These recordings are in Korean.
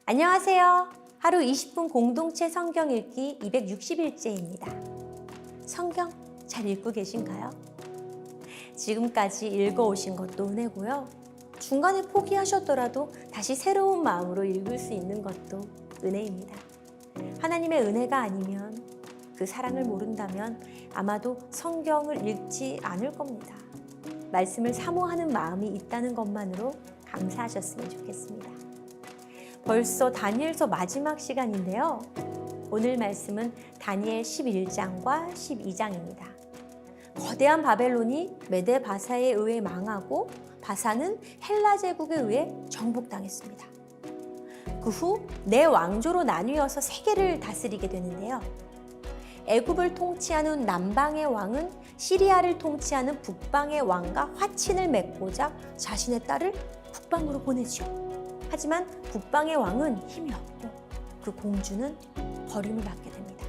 안녕하세요. 하루 20분 공동체 성경 읽기 260일째입니다. 성경 잘 읽고 계신가요? 지금까지 읽어오신 것도 은혜고요. 중간에 포기하셨더라도 다시 새로운 마음으로 읽을 수 있는 것도 은혜입니다. 하나님의 은혜가 아니면, 그 사랑을 모른다면 아마도 성경을 읽지 않을 겁니다. 말씀을 사모하는 마음이 있다는 것만으로 감사하셨으면 좋겠습니다. 벌써 다니엘서 마지막 시간인데요. 오늘 말씀은 다니엘 11장과 12장입니다. 거대한 바벨론이 메데 바사에 의해 망하고 바사는 헬라 제국에 의해 정복당했습니다. 그 후 네 왕조로 나뉘어서 세계를 다스리게 되는데요. 애굽을 통치하는 남방의 왕은 시리아를 통치하는 북방의 왕과 화친을 맺고자 자신의 딸을 북방으로 보내죠. 하지만 북방의 왕은 힘이 없고 그 공주는 버림을 받게 됩니다.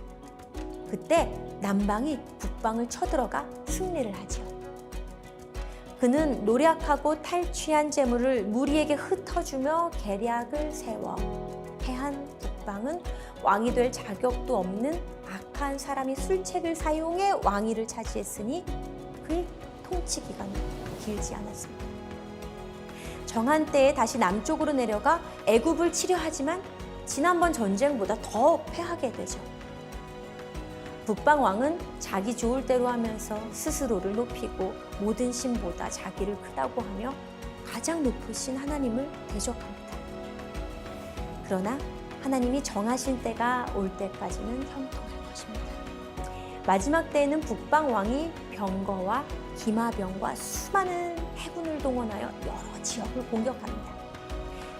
그때 남방이 북방을 쳐들어가 승리를 하죠. 그는 노력하고 탈취한 재물을 무리에게 흩어주며 계략을 세워 패한 북방은 왕이 될 자격도 없는 악한 사람이 술책을 사용해 왕위를 차지했으니 그의 통치 기간은 길지 않았습니다. 정한 때에 다시 남쪽으로 내려가 애굽을 치려하지만 지난번 전쟁보다 더 패하게 되죠. 북방 왕은 자기 좋을 대로 하면서 스스로를 높이고 모든 신보다 자기를 크다고 하며 가장 높으신 하나님을 대적합니다. 그러나 하나님이 정하신 때가 올 때까지는 형통할 것입니다. 마지막 때에는 북방 왕이 병거와 기마병과 수많은 해군을 동원하여 여러 지역을 공격합니다.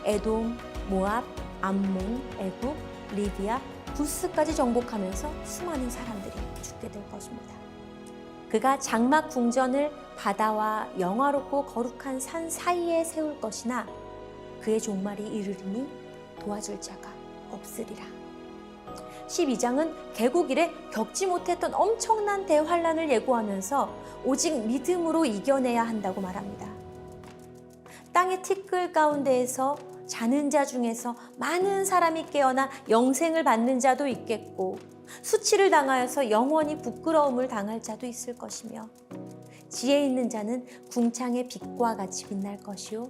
에돔, 모압, 암몬, 애굽, 리비아, 부스까지 정복하면서 수많은 사람들이 죽게 될 것입니다. 그가 장막 궁전을 바다와 영화롭고 거룩한 산 사이에 세울 것이나 그의 종말이 이르리니 도와줄 자가 없으리라. 12장은 개국 이래 겪지 못했던 엄청난 대환란을 예고하면서 오직 믿음으로 이겨내야 한다고 말합니다. 땅의 티끌 가운데에서 자는 자 중에서 많은 사람이 깨어나 영생을 받는 자도 있겠고 수치를 당하여서 영원히 부끄러움을 당할 자도 있을 것이며 지혜 있는 자는 궁창의 빛과 같이 빛날 것이요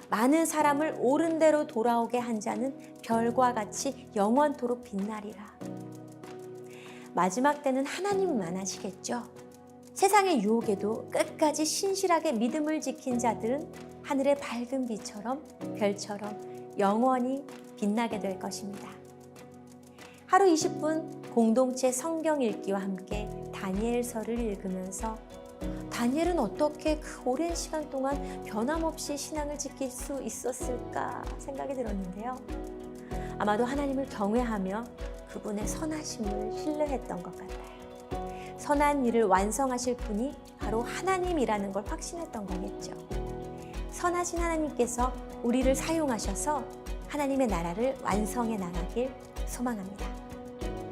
많은 사람을 옳은 대로 돌아오게 한 자는 별과 같이 영원토록 빛나리라. 마지막 때는 하나님만 하시겠죠. 세상의 유혹에도 끝까지 신실하게 믿음을 지킨 자들은 하늘의 밝은 빛처럼 별처럼 영원히 빛나게 될 것입니다. 하루 20분 공동체 성경 읽기와 함께 다니엘서를 읽으면서 다니엘은 어떻게 그 오랜 시간 동안 변함없이 신앙을 지킬 수 있었을까 생각이 들었는데요. 아마도 하나님을 경외하며 그분의 선하심을 신뢰했던 것 같아요. 선한 일을 완성하실 분이 바로 하나님이라는 걸 확신했던 거겠죠. 선하신 하나님께서 우리를 사용하셔서 하나님의 나라를 완성해 나가길 소망합니다.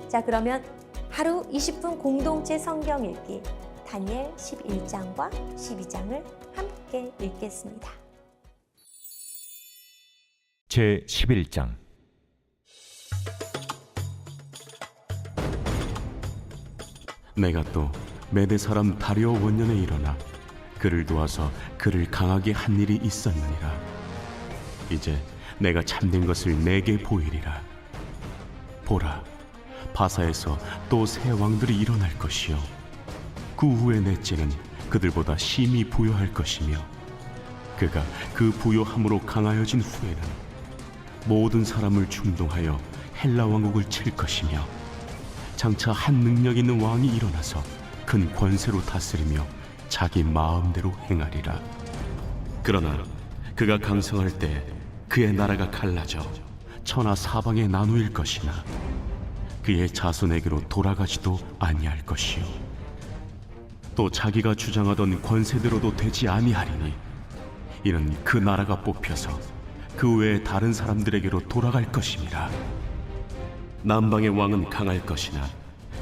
자, 그러면 하루 20분 공동체 성경 읽기 다니엘 11장과 12장을 함께 읽겠습니다. 제 11장. 내가 또 메대 사람 다리오 원년에 일어나 그를 도와서 그를 강하게 한 일이 있었느니라. 이제 내가 참된 것을 내게 보이리라. 보라, 바사에서 또 새 왕들이 일어날 것이요 그 후에 넷째는 그들보다 심히 부요할 것이며 그가 그 부요함으로 강하여진 후에는 모든 사람을 충동하여 헬라 왕국을 칠 것이며 장차 한 능력 있는 왕이 일어나서 큰 권세로 다스리며 자기 마음대로 행하리라. 그러나 그가 강성할 때 그의 나라가 갈라져 천하 사방에 나누일 것이나 그의 자손에게로 돌아가지도 아니할 것이요 또 자기가 주장하던 권세대로도 되지 아니하리니 이는 그 나라가 뽑혀서 그 외에 다른 사람들에게로 돌아갈 것임이라. 남방의 왕은 강할 것이나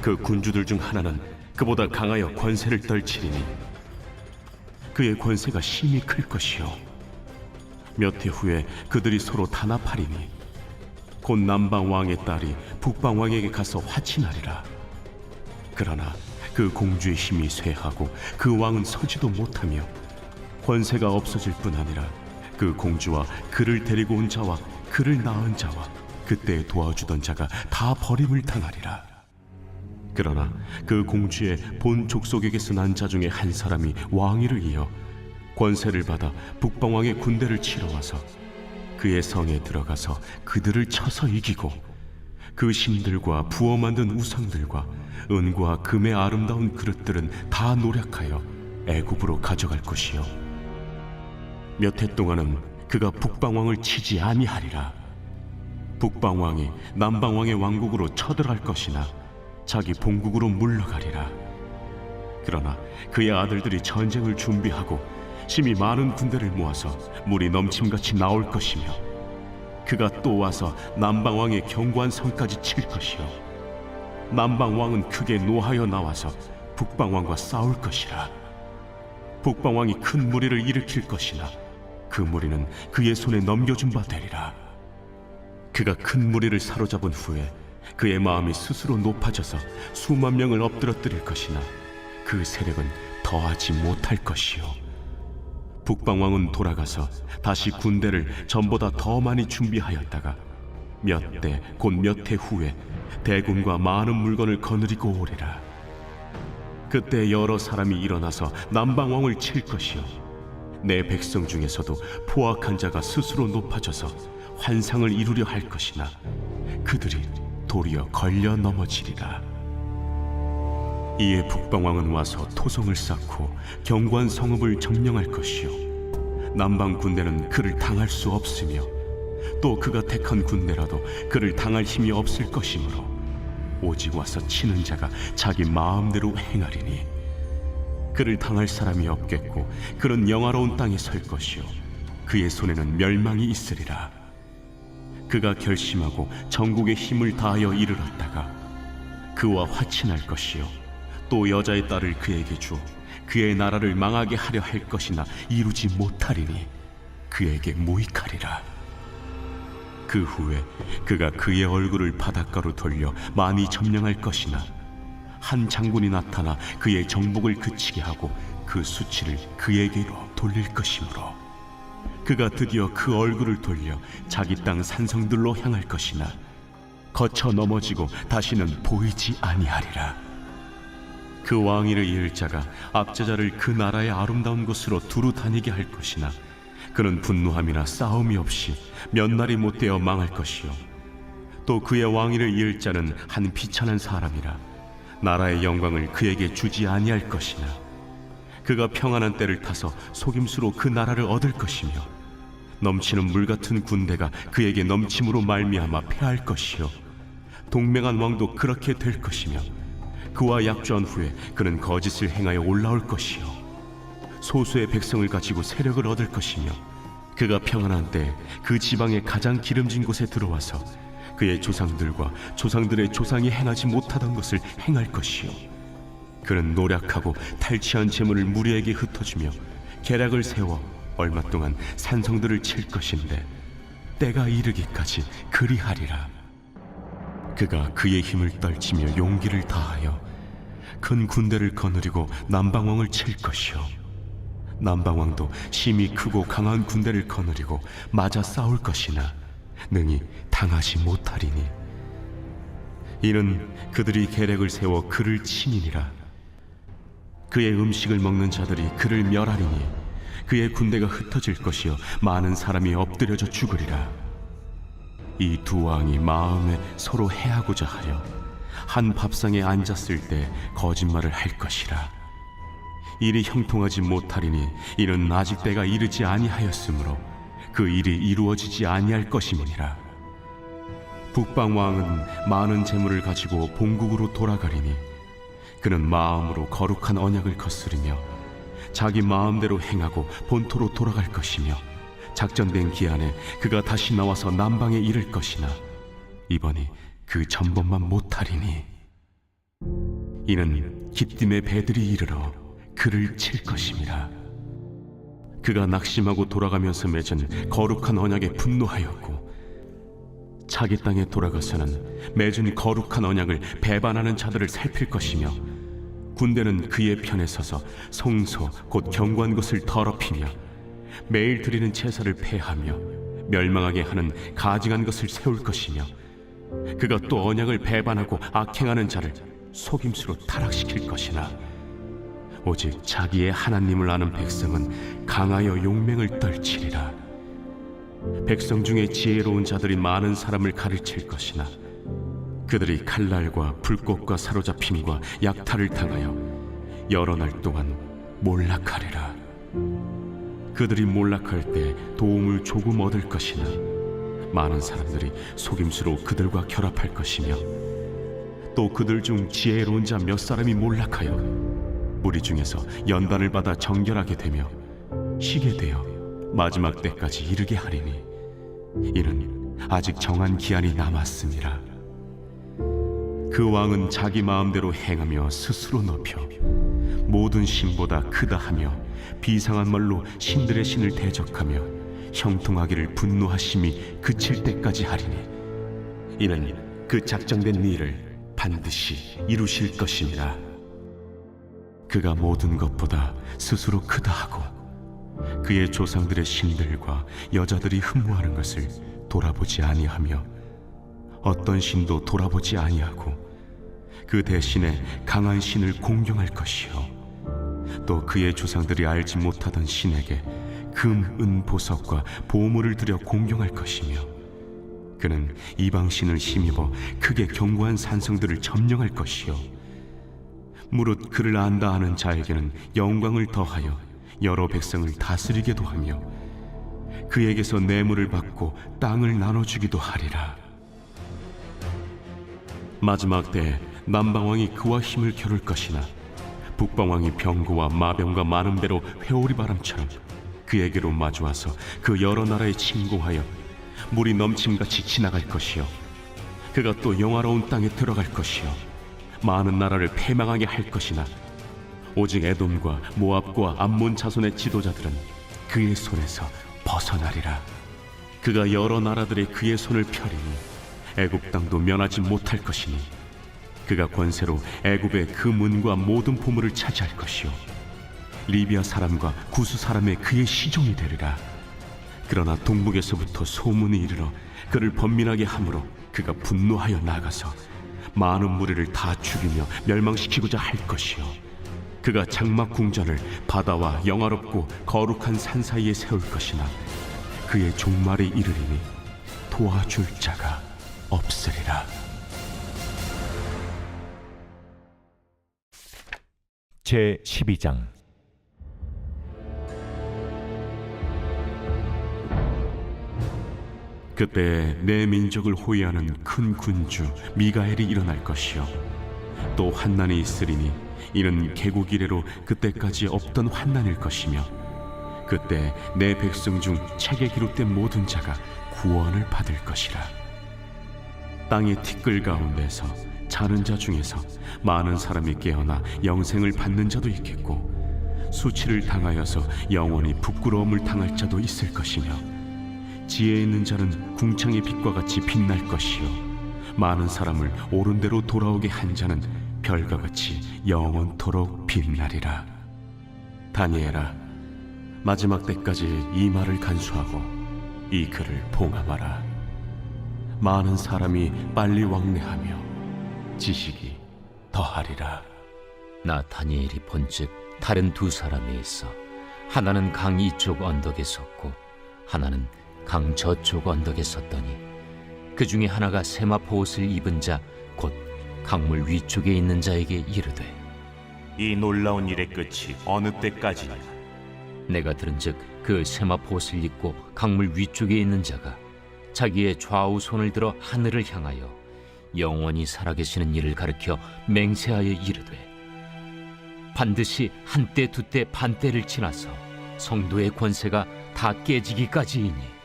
그 군주들 중 하나는 그보다 강하여 권세를 떨치리니 그의 권세가 심히 클 것이요 몇 해 후에 그들이 서로 단합하리니 곧 남방 왕의 딸이 북방 왕에게 가서 화친하리라. 그러나 그 공주의 힘이 쇠하고 그 왕은 서지도 못하며 권세가 없어질 뿐 아니라 그 공주와 그를 데리고 온 자와 그를 낳은 자와 그때 도와주던 자가 다 버림을 당하리라. 그러나 그 공주의 본 족속에게서 난 자 중에 한 사람이 왕위를 이어 권세를 받아 북방 왕의 군대를 치러 와서 그의 성에 들어가서 그들을 쳐서 이기고 그 신들과 부어 만든 우상들과 은과 금의 아름다운 그릇들은 다 노략하여 애굽으로 가져갈 것이요 몇 해 동안은 그가 북방 왕을 치지 아니하리라. 북방 왕이 남방 왕의 왕국으로 쳐들어갈 것이나 자기 본국으로 물러가리라. 그러나 그의 아들들이 전쟁을 준비하고 심히 많은 군대를 모아서 물이 넘침같이 나올 것이며 그가 또 와서 남방 왕의 견고한 성까지 칠 것이요 남방 왕은 크게 노하여 나와서 북방 왕과 싸울 것이라. 북방 왕이 큰 무리를 일으킬 것이나 그 무리는 그의 손에 넘겨준 바 되리라. 그가 큰 무리를 사로잡은 후에 그의 마음이 스스로 높아져서 수만 명을 엎드러뜨릴 것이나 그 세력은 더하지 못할 것이요 북방 왕은 돌아가서 다시 군대를 전보다 더 많이 준비하였다가 몇 대 곧 몇 해 후에 대군과 많은 물건을 거느리고 오리라. 그때 여러 사람이 일어나서 남방 왕을 칠 것이요 내 백성 중에서도 포악한 자가 스스로 높아져서 환상을 이루려 할 것이나 그들이 도리어 걸려 넘어지리라. 이에 북방 왕은 와서 토성을 쌓고 견고한 성읍을 점령할 것이요 남방 군대는 그를 당할 수 없으며 또 그가 택한 군대라도 그를 당할 힘이 없을 것이므로 오직 와서 치는 자가 자기 마음대로 행하리니 그를 당할 사람이 없겠고 그는 영화로운 땅에 설 것이요 그의 손에는 멸망이 있으리라. 그가 결심하고 전국의 힘을 다하여 이르렀다가 그와 화친할 것이요 또 여자의 딸을 그에게 주어 그의 나라를 망하게 하려 할 것이나 이루지 못하리니 그에게 무익하리라. 그 후에 그가 그의 얼굴을 바닷가로 돌려 많이 점령할 것이나 한 장군이 나타나 그의 정복을 그치게 하고 그 수치를 그에게로 돌릴 것이므로 그가 드디어 그 얼굴을 돌려 자기 땅 산성들로 향할 것이나 거쳐 넘어지고 다시는 보이지 아니하리라. 그 왕위를 이을 자가 압제자를 그 나라의 아름다운 곳으로 두루 다니게 할 것이나 그는 분노함이나 싸움이 없이 몇 날이 못되어 망할 것이요 또 그의 왕위를 이을 자는 한 비천한 사람이라 나라의 영광을 그에게 주지 아니할 것이나 그가 평안한 때를 타서 속임수로 그 나라를 얻을 것이며 넘치는 물 같은 군대가 그에게 넘침으로 말미암아 패할 것이요 동맹한 왕도 그렇게 될 것이며 그와 약조한 후에 그는 거짓을 행하여 올라올 것이요 소수의 백성을 가지고 세력을 얻을 것이며 그가 평안한 때 그 지방의 가장 기름진 곳에 들어와서 그의 조상들과 조상들의 조상이 행하지 못하던 것을 행할 것이요 그는 노략하고 탈취한 재물을 무리에게 흩어주며 계략을 세워 얼마 동안 산성들을 칠 것인데 때가 이르기까지 그리하리라. 그가 그의 힘을 떨치며 용기를 다하여 큰 군대를 거느리고 남방왕을 칠 것이요 남방왕도 심히 크고 강한 군대를 거느리고 맞아 싸울 것이나 능히 당하지 못하리니 이는 그들이 계략을 세워 그를 치니니라. 그의 음식을 먹는 자들이 그를 멸하리니 그의 군대가 흩어질 것이요 많은 사람이 엎드려져 죽으리라. 이 두 왕이 마음에 서로 해하고자 하려 한 밥상에 앉았을 때 거짓말을 할 것이라. 일이 형통하지 못하리니 이는 아직 때가 이르지 아니하였으므로 그 일이 이루어지지 아니할 것임이니라. 북방 왕은 많은 재물을 가지고 본국으로 돌아가리니 그는 마음으로 거룩한 언약을 거스르며 자기 마음대로 행하고 본토로 돌아갈 것이며 작전된 기한에 그가 다시 나와서 남방에 이를 것이나 이번이 그 전번만 못하리니 이는 기띔의 배들이 이르러 그를 칠 것임이라. 그가 낙심하고 돌아가면서 맺은 거룩한 언약에 분노하였고 자기 땅에 돌아가서는 맺은 거룩한 언약을 배반하는 자들을 살필 것이며, 군대는 그의 편에 서서 성소 곧 경고한 것을 더럽히며 매일 드리는 제사를 폐하며 멸망하게 하는 가증한 것을 세울 것이며, 그가 또 언약을 배반하고 악행하는 자를 속임수로 타락시킬 것이나, 오직 자기의 하나님을 아는 백성은 강하여 용맹을 떨치리라. 백성 중에 지혜로운 자들이 많은 사람을 가르칠 것이나, 그들이 칼날과 불꽃과 사로잡힘과 약탈을 당하여 여러 날 동안 몰락하리라. 그들이 몰락할 때 도움을 조금 얻을 것이나, 많은 사람들이 속임수로 그들과 결합할 것이며, 또 그들 중 지혜로운 자 몇 사람이 몰락하여 무리 중에서 연단을 받아 정결하게 되며 쉬게 되어 마지막 때까지 이르게 하리니, 이는 아직 정한 기한이 남았음이라. 그 왕은 자기 마음대로 행하며 스스로 높여 모든 신보다 크다 하며 비상한 말로 신들의 신을 대적하며 형통하기를 분노하심이 그칠 때까지 하리니, 이는 그 작정된 일을 반드시 이루실 것이니라. 그가 모든 것보다 스스로 크다 하고 그의 조상들의 신들과 여자들이 흠모하는 것을 돌아보지 아니하며 어떤 신도 돌아보지 아니하고 그 대신에 강한 신을 공경할 것이요, 또 그의 조상들이 알지 못하던 신에게 금, 은, 보석과 보물을 들여 공경할 것이며, 그는 이방 신을 힘입어 크게 견고한 산성들을 점령할 것이요, 무릇 그를 안다 하는 자에게는 영광을 더하여 여러 백성을 다스리게도 하며 그에게서 뇌물을 받고 땅을 나눠주기도 하리라. 마지막 때에 남방왕이 그와 힘을 겨룰 것이나, 북방왕이 병거와 마병과 많은 배로 회오리 바람처럼 그에게로 마주와서 그 여러 나라에 침공하여 물이 넘침같이 지나갈 것이요, 그가 또 영화로운 땅에 들어갈 것이요, 많은 나라를 패망하게 할 것이나, 오직 에돔과 모압과 암몬 자손의 지도자들은 그의 손에서 벗어나리라. 그가 여러 나라들의 그의 손을 펴리니 애굽 땅도 면하지 못할 것이니, 그가 권세로 애굽의 그 문과 모든 보물을 차지할 것이요, 리비아 사람과 구스 사람의 그의 시종이 되리라. 그러나 동북에서부터 소문이 이르러 그를 번민하게 함으로 그가 분노하여 나가서 많은 무리를 다 죽이며 멸망시키고자 할 것이요, 그가 장막 궁전을 바다와 영화롭고 거룩한 산 사이에 세울 것이나, 그의 종말에 이르리니 도와줄 자가 없으리라. 제 12장. 그때 내 민족을 호위하는 큰 군주 미가엘이 일어날 것이요, 또 환난이 있으리니 이는 개국 이래로 그때까지 없던 환난일 것이며, 그때 내 백성 중 책에 기록된 모든 자가 구원을 받을 것이라. 땅의 티끌 가운데서 자는 자 중에서 많은 사람이 깨어나 영생을 받는 자도 있겠고, 수치를 당하여서 영원히 부끄러움을 당할 자도 있을 것이며, 지혜 있는 자는 궁창의 빛과 같이 빛날 것이요, 많은 사람을 옳은 대로 돌아오게 한 자는 별과 같이 영원토록 빛나리라. 다니엘아, 마지막 때까지 이 말을 간수하고 이 글을 봉함하라. 많은 사람이 빨리 왕래하며 지식이 더하리라. 나 다니엘이 본즉 다른 두 사람이 있어 하나는 강 이쪽 언덕에 섰고 하나는 강 저쪽 언덕에 섰더니, 그 중에 하나가 세마포 옷을 입은 자 곧 강물 위쪽에 있는 자에게 이르되, 이 놀라운 일의 끝이 어느 때까지냐? 내가 들은즉 그 세마포 옷을 입고 강물 위쪽에 있는 자가 자기의 좌우 손을 들어 하늘을 향하여 영원히 살아계시는 이를 가리켜 맹세하여 이르되, 반드시 한때 두때 반때를 지나서 성도의 권세가 다 깨지기까지이니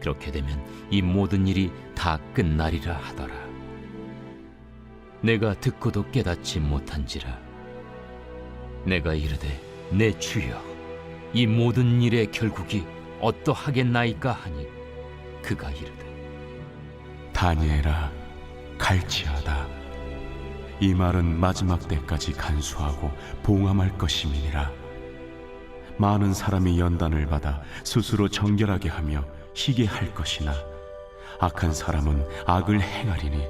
그렇게 되면 이 모든 일이 다 끝나리라 하더라. 내가 듣고도 깨닫지 못한지라. 내가 이르되, 내 주여, 이 모든 일의 결국이 어떠하겠나이까 하니, 그가 이르되, 다니엘아, 갈지어다. 이 말은 마지막 때까지 간수하고 봉함할 것임이니라. 많은 사람이 연단을 받아 스스로 정결하게 하며 희게 할 것이나 악한 사람은 악을 행하리니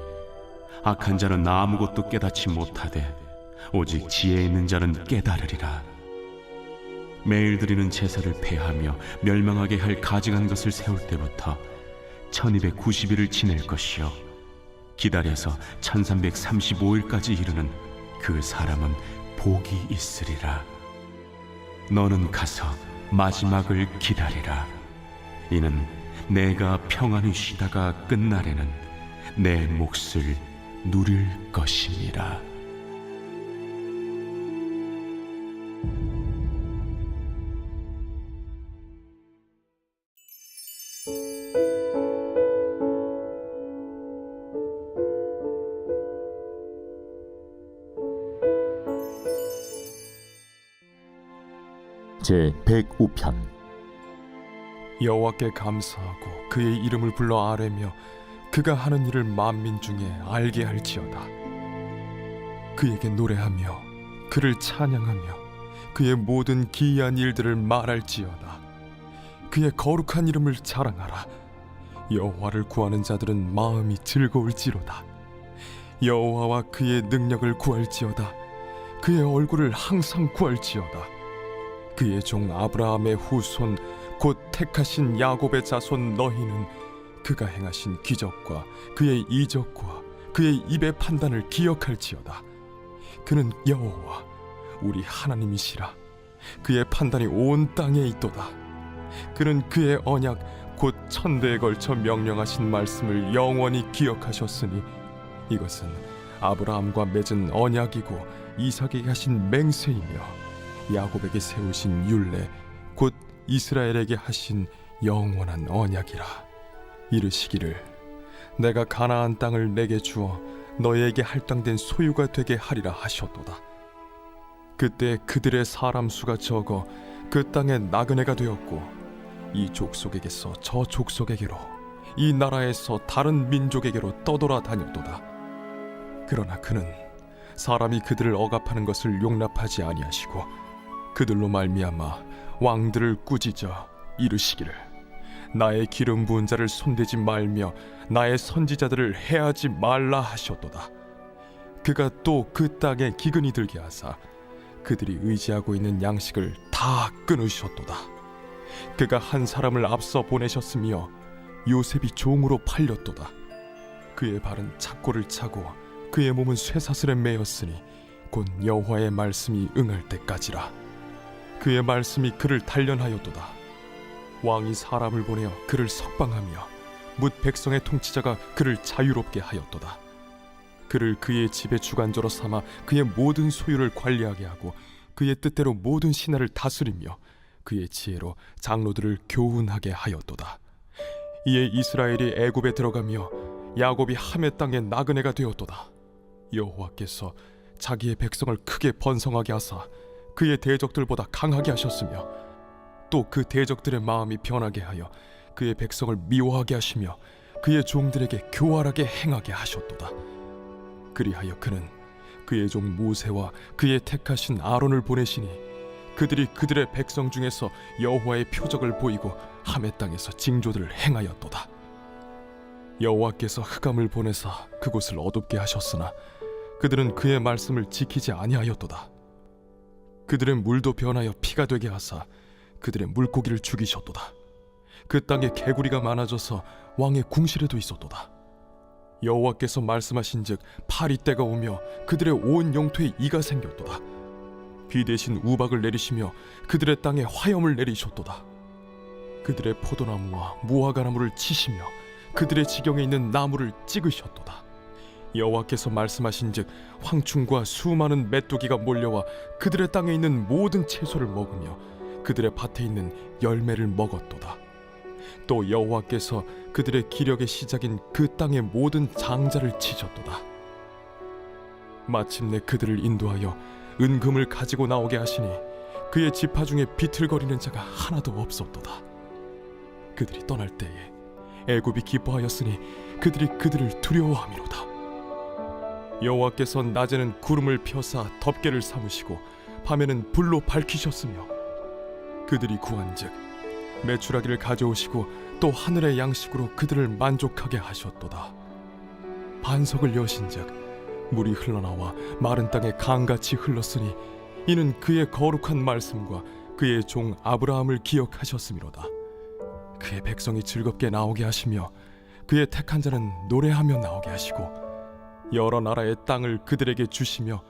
악한 자는 아무것도 깨닫지 못하되 오직 지혜 있는 자는 깨달으리라. 매일 드리는 제사를 폐하며 멸망하게 할 가증한 것을 세울 때부터 1290일을 지낼 것이요 기다려서 1335일까지 이르는 그 사람은 복이 있으리라. 너는 가서 마지막을 기다리라. 이는 내가 평안히 쉬다가 끝날에는 내 몫을 누릴 것임이라. 제 105편. 여호와께 감사하고 그의 이름을 불러 아뢰며 그가 하는 일을 만민 중에 알게 할지어다. 그에게 노래하며 그를 찬양하며 그의 모든 기이한 일들을 말할지어다. 그의 거룩한 이름을 자랑하라. 여호와를 구하는 자들은 마음이 즐거울지로다. 여호와와 그의 능력을 구할지어다. 그의 얼굴을 항상 구할지어다. 그의 종 아브라함의 후손 곧 택하신 야곱의 자손 너희는 그가 행하신 기적과 그의 이적과 그의 입의 판단을 기억할지어다. 그는 여호와 우리 하나님이시라. 그의 판단이 온 땅에 있도다. 그는 그의 언약 곧 천대에 걸쳐 명령하신 말씀을 영원히 기억하셨으니 이것은 아브라함과 맺은 언약이고 이삭에게 하신 맹세이며 야곱에게 세우신 율례 곧 이스라엘에게 하신 영원한 언약이라. 이르시기를 내가 가나안 땅을 내게 주어 너희에게 할당된 소유가 되게 하리라 하셨도다. 그때 그들의 사람 수가 적어 그 땅에 나그네가 되었고 이 족속에게서 저 족속에게로 이 나라에서 다른 민족에게로 떠돌아 다녔도다. 그러나 그는 사람이 그들을 억압하는 것을 용납하지 아니하시고 그들로 말미암아 왕들을 꾸짖어 이르시기를 나의 기름 부은 자를 손대지 말며 나의 선지자들을 해하지 말라 하셨도다. 그가 또 그 땅에 기근이 들게 하사 그들이 의지하고 있는 양식을 다 끊으셨도다. 그가 한 사람을 앞서 보내셨으며 요셉이 종으로 팔렸도다. 그의 발은 착고를 차고 그의 몸은 쇠사슬에 매였으니 곧 여호와의 말씀이 응할 때까지라. 그의 말씀이 그를 단련하였도다. 왕이 사람을 보내어 그를 석방하며 뭇 백성의 통치자가 그를 자유롭게 하였도다. 그를 그의 집의 주관자로 삼아 그의 모든 소유를 관리하게 하고 그의 뜻대로 모든 신하를 다스리며 그의 지혜로 장로들을 교훈하게 하였도다. 이에 이스라엘이 애굽에 들어가며 야곱이 함의 땅에 나그네가 되었도다. 여호와께서 자기의 백성을 크게 번성하게 하사 그의 대적들보다 강하게 하셨으며 또 그 대적들의 마음이 변하게 하여 그의 백성을 미워하게 하시며 그의 종들에게 교활하게 행하게 하셨도다. 그리하여 그는 그의 종 모세와 그의 택하신 아론을 보내시니 그들이 그들의 백성 중에서 여호와의 표적을 보이고 함의 땅에서 징조들을 행하였도다. 여호와께서 흑암을 보내사 그곳을 어둡게 하셨으나 그들은 그의 말씀을 지키지 아니하였도다. 그들의 물도 변하여 피가 되게 하사 그들의 물고기를 죽이셨도다. 그 땅에 개구리가 많아져서 왕의 궁실에도 있었도다. 여호와께서 말씀하신즉 파리 때가 오며 그들의 온 영토에 이가 생겼도다. 비 대신 우박을 내리시며 그들의 땅에 화염을 내리셨도다. 그들의 포도나무와 무화과나무를 치시며 그들의 지경에 있는 나무를 찍으셨도다. 여호와께서 말씀하신즉 황충과 수많은 메뚜기가 몰려와 그들의 땅에 있는 모든 채소를 먹으며 그들의 밭에 있는 열매를 먹었도다. 또 여호와께서 그들의 기력의 시작인 그 땅의 모든 장자를 치셨도다. 마침내 그들을 인도하여 은금을 가지고 나오게 하시니 그의 지파 중에 비틀거리는 자가 하나도 없었도다. 그들이 떠날 때에 애굽이 기뻐하였으니 그들이 그들을 두려워함이로다. 여호와께서 낮에는 구름을 펴사 덮개를 삼으시고 밤에는 불로 밝히셨으며 그들이 구한즉 메추라기를 가져오시고 또 하늘의 양식으로 그들을 만족하게 하셨도다. 반석을 여신즉 물이 흘러나와 마른 땅에 강같이 흘렀으니 이는 그의 거룩한 말씀과 그의 종 아브라함을 기억하셨음이로다. 그의 백성이 즐겁게 나오게 하시며 그의 택한 자는 노래하며 나오게 하시고 여러 나라의 땅을 그들에게 주시며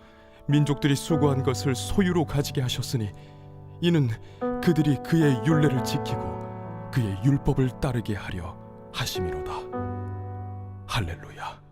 민족들이 수고한 것을 소유로 가지게 하셨으니 이는 그들이 그의 율례를 지키고 그의 율법을 따르게 하려 하심이로다. 할렐루야.